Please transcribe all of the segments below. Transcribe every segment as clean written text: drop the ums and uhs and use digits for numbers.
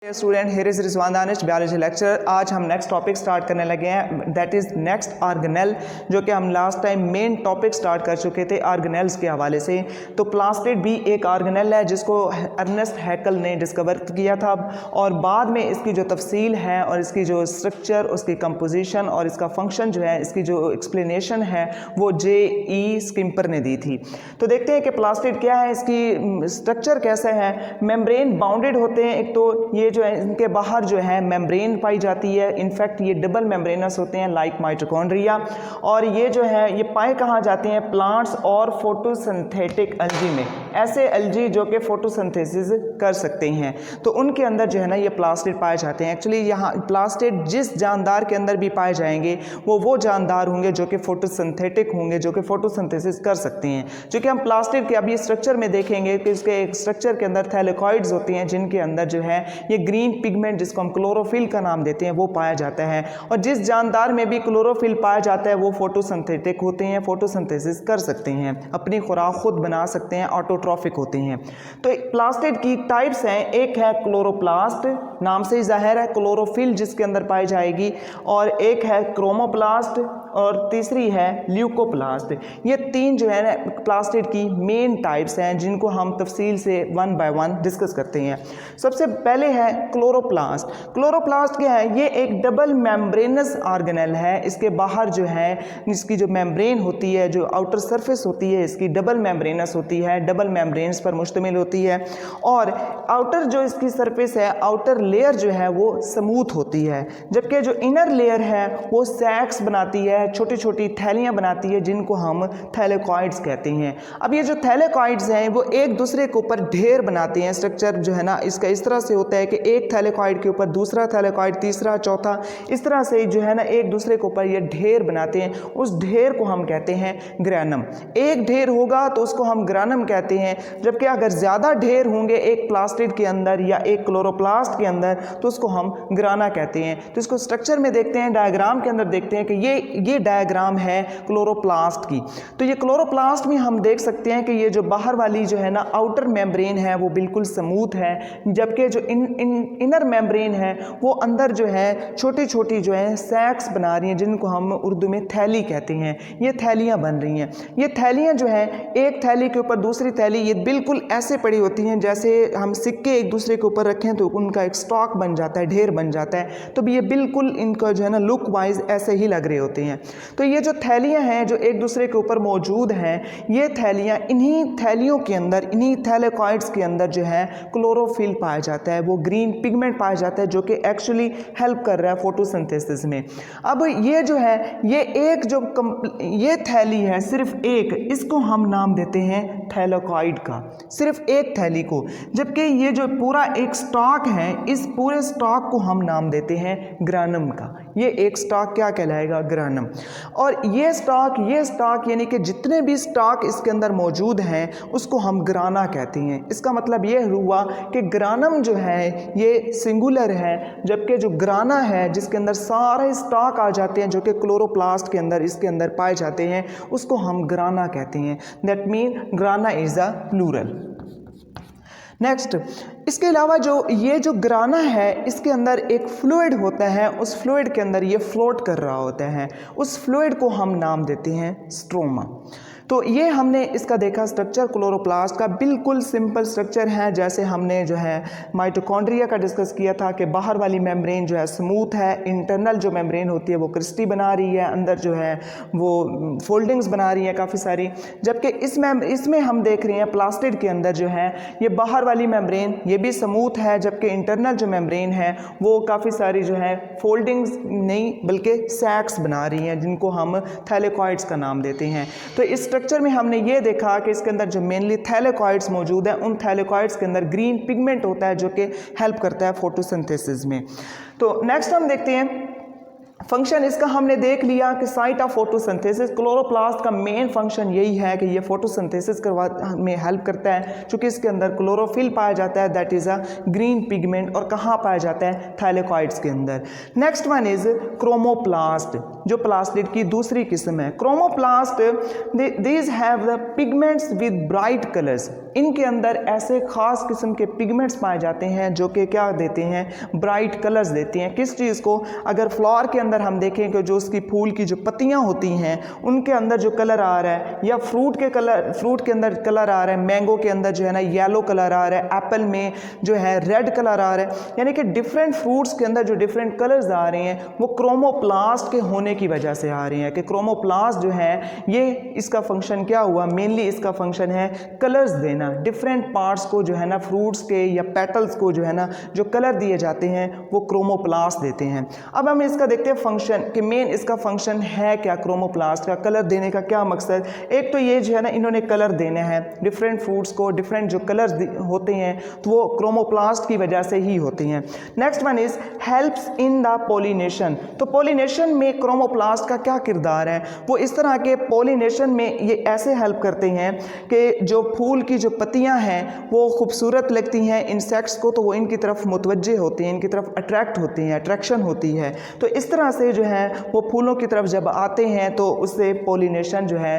Student, here is Rizwan Danish, biology lecture. आज हम next topic start करने लगे हैं, दैट इज नेक्स्ट ऑर्गेनेल, जो कि हम last time main topic start कर चुके थे ऑर्गेनेल्स के हवाले से। तो प्लास्टिड भी एक ऑर्गेनेल है जिसको अर्नेस्ट हैकल ने डिस्कवर किया था, और बाद में इसकी जो तफसील है और इसकी जो स्ट्रक्चर, उसकी कंपोजिशन और इसका फंक्शन जो है, इसकी जो एक्सप्लेनेशन है वो J.E. स्किम्पर ने दी थी। तो देखते हैं कि प्लास्टिड क्या है, इसकी स्ट्रक्चर कैसा है। मेम्ब्रेन बाउंडेड होते हैं, एक तो ये जो है इनके बाहर जो है मेम्ब्रेन पाई जाती है, इनफैक्ट ये डबल मेम्ब्रेनस होते हैं लाइक माइटोकॉन्ड्रिया। और ये जो है ये पाए कहाँ जाते हैं, प्लांट्स और फोटोसिंथेटिक एल्गी में, ऐसे एल्गी जो कि फोटोसिंथेसिस कर सकते हैं, तो उनके अंदर जो है ना ये प्लास्टिड पाए जाते हैं। एक्चुअली यहाँ प्लास्टिड जिस जानदार के अंदर भी पाए जाएंगे वो जानदार होंगे जो कि फोटोसिंथेटिक होंगे, जो कि फोटोसिंथेसिस कर सकते हैं। जो कि हम प्लास्टिड के अभी स्ट्रक्चर में देखेंगे कि इसके एक स्ट्रक्चर के अंदर थैलेकॉइड्स होती हैं, जिनके अंदर जो है ये ग्रीन पिगमेंट, जिसको हम क्लोरोफिल का नाम देते हैं, वो पाया जाता है। और जिस जानदार में भी क्लोरोफिल पाया जाता है वो फोटोसिंथेटिक होते हैं, फोटोसिंथेसिस कर सकते हैं, अपनी खुराक खुद बना सकते हैं, ऑटोट्रॉफिक होते हैं। तो प्लास्टिड की टाइप्स हैं, एक है क्लोरोप्लास्ट, नाम से ही जाहिर है क्लोरोफिल जिसके अंदर पाई जाएगी, और एक है क्रोमोप्लास्ट, और तीसरी है ल्यूकोप्लास्ट। ये तीन जो है ना प्लास्टिड की मेन टाइप्स हैं, जिनको हम तफसील से वन बाय वन डिस्कस करते हैं। सबसे पहले है क्लोरोप्लास्ट। क्लोरोप्लास्ट क्या है, ये एक डबल मेम्ब्रेनस ऑर्गेनेल है। इसके बाहर जो है इसकी जो मेम्ब्रेन होती है, जो आउटर सरफेस होती है इसकी डबल मेम्ब्रेनस होती है, डबल मेम्ब्रेन्स पर मुश्तमिल होती है। और आउटर जो इसकी सरफेस है, आउटर लेयर जो है वो स्मूथ होती है, जबकि जो इनर लेयर है वो सैक्स बनाती है, छोटी छोटी थैलियां बनाती है, जिनको हम थैलेकॉइड्स कहते हैं। अब ये जो थैलेकॉइड्स हैं वो एक दूसरे के ऊपर ढेर बनाते हैं। स्ट्रक्चर जो है ना इसका इस तरह से होता है कि एक थैलेकॉइड के ऊपर दूसरा थैलेकॉइड, तीसरा, चौथा, इस तरह से जो है ना एक दूसरे के ऊपर ये ढेर बनाते हैं। उस ढेर को हम कहते हैं ग्रैनम। एक ढेर होगा तो उसको हम ग्रैनम कहते हैं, जबकि अगर ज़्यादा ढेर होंगे एक प्लास्टिड के अंदर या एक क्लोरोप्लास्ट के अंदर तो उसको हम ग्राना कहते हैं। तो इसको स्ट्रक्चर में देखते हैं, डायग्राम के अंदर देखते हैं कि ये डायग्राम है क्लोरोप्लास्ट की। तो ये क्लोरोप्लास्ट में हम देख सकते हैं कि ये जो बाहर वाली जो है ना आउटर मेम्ब्रेन है वो बिल्कुल स्मूथ है, जबकि जो इनर मेम्ब्रेन है वो अंदर जो है छोटी छोटी जो है सैक्स बना रही हैं, जिनको हम उर्दू में थैली कहते हैं। ये थैलियाँ बन रही हैं। ये थैलियाँ जो है एक थैली के ऊपर दूसरी थैली ये बिल्कुल ऐसे पड़ी होती हैं जैसे हम सिक्के एक दूसरे के ऊपर रखें तो उनका एक स्टॉक बन जाता है, ढेर बन जाता है। तो ये बिल्कुल इनका जो है ना लुक वाइज ऐसे ही लग रहे होते हैं। तो ये जो थैलियाँ हैं जो एक दूसरे के ऊपर मौजूद हैं, ये थैलियाँ, इन्हीं थैलियों के अंदर, इन्हीं थैलेकॉइड्स के अंदर जो है क्लोरोफिल पाया जाता है, वो ग्रीन पिगमेंट पाया जाता है, जो कि एक्चुअली हेल्प कर रहा है फोटोसिंथेसिस में। अब ये जो है ये एक जो ये थैली है, सिर्फ एक, इसको हम नाम देते हैं थैलेकॉइड का, सिर्फ एक थैली को। जबकि ये जो पूरा एक स्टॉक है, इस पूरे स्टॉक को हम नाम देते हैं ग्रानम का। ये एक स्टॉक क्या कहलाएगा, ग्रानम। और ये स्टॉक यानी कि जितने भी स्टॉक इसके अंदर मौजूद हैं उसको हम ग्राना कहते हैं। इसका मतलब ये हुआ कि ग्रानम जो है ये सिंगुलर है, जबकि जो ग्राना है जिसके अंदर सारे स्टॉक आ जाते हैं, जो कि क्लोरोप्लास्ट के अंदर इसके अंदर पाए जाते हैं, उसको हम ग्राना कहते हैं। दैट मीन ग्राना इज़ अ प्लूरल। नेक्स्ट, इसके अलावा ये जो ग्राना है इसके अंदर एक फ्लूइड होता है, उस फ्लूइड के अंदर ये फ्लोट कर रहा होता है, उस फ्लूइड को हम नाम देते हैं स्ट्रोमा। तो ये हमने इसका देखा स्ट्रक्चर क्लोरोप्लास्ट का, बिल्कुल सिंपल स्ट्रक्चर है, जैसे हमने जो है माइटोकॉन्ड्रिया का डिस्कस किया था कि बाहर वाली मेम्ब्रेन जो है स्मूथ है, इंटरनल जो मेम्ब्रेन होती है वो क्रिस्टी बना रही है, अंदर जो है वो फोल्डिंग्स बना रही है काफ़ी सारी। जबकि इसमें हम देख रहे हैं प्लास्टिड के अंदर जो है ये बाहर वाली मेम्ब्रेन ये भी स्मूथ है, जबकि इंटरनल जो मेम्ब्रेन है वो काफ़ी सारी जो है फोल्डिंग्स नहीं बल्कि सैक्स बना रही हैं, जिनको हम थैलेकॉइड्स का नाम देते हैं। तो इस स्ट्रक्चर में हमने ये देखा कि इसके अंदर जो मेनली थैलेकॉइड्स मौजूद हैं, उन थैलेकॉइड्स के अंदर ग्रीन पिगमेंट होता है जो कि हेल्प करता है फोटोसिंथेसिस में। तो नेक्स्ट हम देखते हैं फंक्शन इसका हमने देख लिया कि साइट ऑफ फोटोसिंथेसिस, क्लोरोप्लास्ट का मेन फंक्शन यही है कि ये फोटोसिंथेसिस में हेल्प करता है, क्योंकि इसके अंदर क्लोरोफिल पाया जाता है, that is a green pigment, और कहाँ पाया जाता है, थैलेकॉइड्स के अंदर। नेक्स्ट वन इज क्रोमोप्लास्ट, जो प्लास्टिड की दूसरी किस्म है। Chromoplast these have the pigments with bright colours, इनके अंदर ऐसे खास किस्म के पिगमेंट्स पाए जाते हैं जो कि क्या देते हैं, ब्राइट कलर्स देते हैं। किस चीज़ को, अगर फ्लावर के अंदर हम देखें कि जो उसकी फूल की जो पत्तियां होती हैं उनके अंदर जो कलर आ रहा है, या फ्रूट के अंदर कलर आ रहा है, मैंगो के अंदर जो है ना येलो कलर आ रहा है, एप्पल में जो है रेड कलर आ रहा है, यानी कि डिफरेंट फ्रूट्स के अंदर जो डिफरेंट कलर्स आ रहे हैं वो क्रोमोप्लास्ट के होने की वजह से आ रहे हैं। कि क्रोमोप्लास्ट जो है ये इसका फंक्शन क्या हुआ, मेनली इसका फंक्शन है कलर्स देना, डिफरेंट पार्ट्स को जो है ना फ्रूट्स के या पेटल्स को जो है ना जो कलर दिए जाते हैं वो क्रोमोप्लास्ट देते हैं। अब हम इसका देखते हैं फंक्शन कि मेन इसका फंक्शन है क्या, क्रोमोप्लास्ट का कलर देने का क्या मकसद। एक तो ये जो है ना इन्होंने कलर देने हैं डिफरेंट फ्रूट्स को, डिफरेंट जो कलर्स होते हैं तो वो क्रोमोप्लास्ट की वजह से ही होते हैं। Next one is helps in the pollination, तो पोलिनेशन में क्रोमोप्लास्ट का क्या किरदार है, वो इस तरह के पोलिनेशन में ये ऐसे हेल्प करते हैं कि जो फूल की जो पत्तियां हैं वो खूबसूरत लगती हैं इंसेक्ट्स को, तो वो इनकी तरफ मुतवज्जे होते हैं, इनकी तरफ अट्रैक्ट होती हैं, अट्रैक्शन होती है। तो इस तरह से जो है वो फूलों की तरफ जब आते हैं तो उससे पोलिनेशन जो है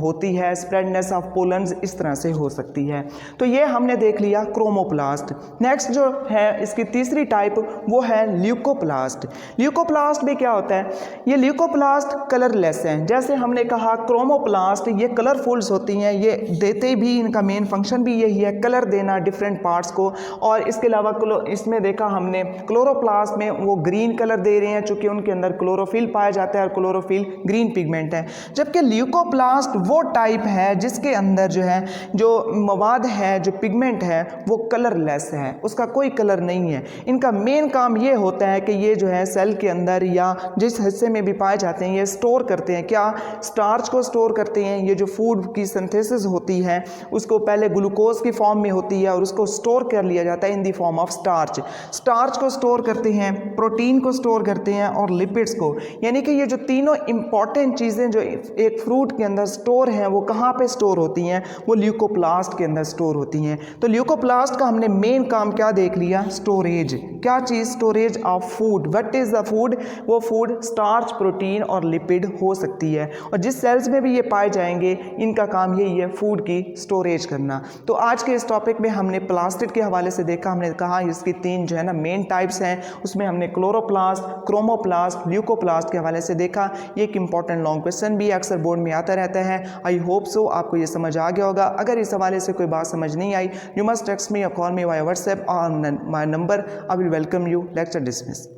होती है, स्प्रेडनेस ऑफ पोलन्स इस तरह से हो सकती है। तो ये हमने देख लिया क्रोमोप्लास्ट। नेक्स्ट जो है इसकी तीसरी टाइप वो है ल्यूकोप्लास्ट। ल्यूकोप्लास्ट में क्या होता है, ये ल्यूकोप्लास्ट कलरलेस हैं। जैसे हमने कहा क्रोमोप्लास्ट ये कलरफुल्स होती हैं, ये देते भी, इनका मेन फंक्शन भी यही है कलर देना डिफरेंट पार्ट्स को, और इसके अलावा इसमें देखा हमने क्लोरोप्लास्ट में वो ग्रीन कलर दे रहे हैं चूंकि उनके अंदर क्लोरोफिल पाया जाता है और क्लोरोफिल ग्रीन पिगमेंट है। जबकि ल्यूकोप्लास्ट वो टाइप है जिसके अंदर जो है जो मवाद है, जो पिगमेंट है वो कलरलेस है, उसका कोई कलर नहीं है। इनका मेन काम ये होता है कि ये जो है सेल के अंदर या जिस हिस्से में भी पाए जाते हैं ये स्टोर करते हैं, क्या, स्टार्च को स्टोर करते हैं। ये जो फूड की सिंथेसिस होती है उसको पहले ग्लूकोज की फॉर्म में होती है और उसको स्टोर कर लिया जाता है in the form of starch. Starch को स्टोर करते हैं, प्रोटीन को स्टोर करते हैं और लिपिड्स को, यानी कि ये जो तीनों इंपॉर्टेंट चीज़ें जो एक फ्रूट के अंदर स्टोर हैं वो कहाँ पे स्टोर होती हैं, वो ल्यूकोप्लास्ट के अंदर स्टोर होती हैं। तो ल्यूकोप्लास्ट का हमने मेन काम क्या देख लिया, स्टोरेज। क्या चीज़, storage of food. What is the food, वो फूड स्टार्च, प्रोटीन और लिपिड हो सकती है, और जिस सेल्स में भी ये पाए जाएंगे इनका काम यही है फूड की स्टोरेज करना। तो आज के इस टॉपिक में हमने प्लास्टिड के हवाले से देखा, हमने कहा इसकी तीन जो है ना मेन टाइप्स हैं, उसमें हमने क्लोरोप्लास्ट, क्रोमोप्लास्ट, ल्यूकोप्लास्ट के हवाले से देखा। ये एक इंपॉर्टेंट लॉन्ग क्वेश्चन भी अक्सर बोर्ड में आता रहता है। आई होप सो आपको ये समझ आ गया होगा। अगर इस हवाले से कोई बात समझ नहीं आई, यू मस्ट टेक्स्ट मी और call me via WhatsApp on my number. I will welcome you. Lecture dismiss.